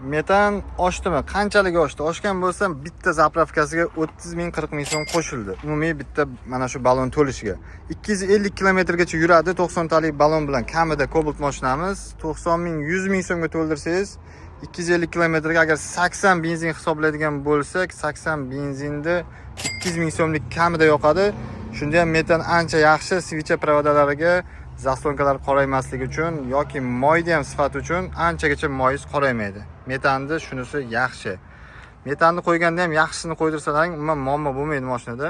Metan oshdimi? Qanchalik oshdi? Oshgan bo'lsa, bitta zapravkasiga 30 ming 40 ming so'm qo'shildi. Umumiy bitta mana shu ballon to'lishiga 250 kilometrgacha yuradi. 90 talik ballon bilan kamida Cobalt mashinamiz 90 ming 100 ming so'mga to'ldirsangiz 250 kilometrga agar 80 benzin hisoblaydigan bo'lsak, 80 benzinda 200 ming so'mlik kamida yoqadi. Shunda ham metan ancha yaxshi svicha provodalariga zaslonkalar qoraymasligi uchun yoki moyda ham sifat uchun anchagacha moyiz qoraymaydi. Metanni shunisi yaxshi. Metanni qo'yganda ham yaxshisini qo'ydirsalaring, umuman muammo bo'lmaydi mashinada.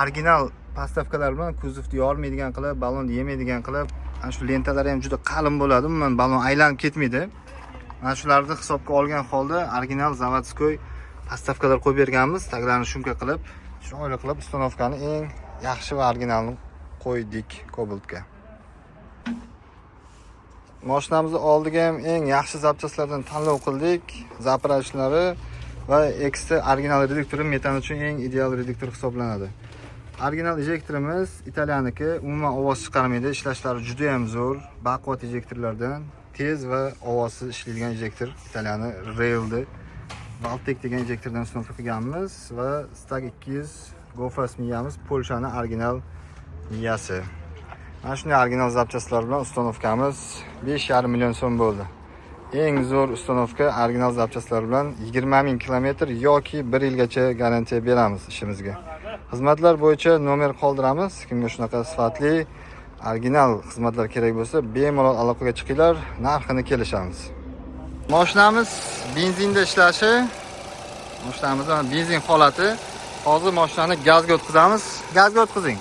Original postavkalar bilan kuzovni yormaydigan qilib, ballonni yemaydigan qilib, ana shu lentalari ham juda qalin bo'ladi. Umuman ballon aylanib ketmaydi. Mana shularni hisobga olgan holda original zavodskoy postavkalar qo'yib berganmiz. Taglarini shumka qilib, chiroyli qilib ustanovkani eng yaxshi va originalni qo'ydik Cobaltga. Mashinamizni oldiga ham eng yaxshi zapchastlardan tanlov qildik. Zapravichlari va ekstra original reduktori metan uchun eng ideal reduktor hisoblanadi. Original ejektorimiz italyaniki, umuman ovoz chiqarmaydi, ishlashlari juda ham zo'r. Baquvvat ejektorlardan tez va ovozsiz ishlaydigan ejektor Italyani Rail'di. Valtek degan ejektordan ustunovka qilganmiz va Stag 200 GoFast miyamiz Polshani original miyasi. Mana shunday original zapchastlar bilan ustanovkamiz 5,5 million so'm bo'ldi. Eng zo'r ustanovka original zapchastlar bilan 20 ming kilometr yoki 1 yilgacha garantiya beramiz ishimizga. Xizmatlar bo'yicha nomer qoldiramiz. Kimga shunaqa sifatli original xizmatlar kerak bo'lsa, bemalol aloqaga chiqinglar, narxini kelishamiz. Mashinamiz benzinda ishlashi, mashinamizning benzin holati. Hozir mashinani gazga o'tkazamiz. Gazga o'tkazing.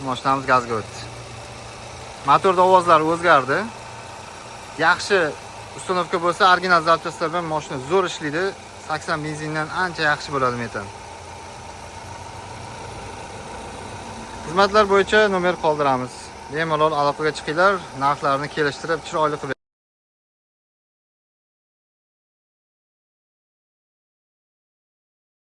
Mashinamiz gazga o'tdi. Motorda ovozlar o'zgardi. Yaxshi ustanovka bo'lsa, original zapchastlar bilan mashina zo'r ishlaydi. 80 benzindan ancha yaxshi bo'ladi metan. Xizmatlar bo'yicha nomer qoldiramiz. Bemalol aloqaga chiqinglar, narxlarni kelishtirib chiroyli qilib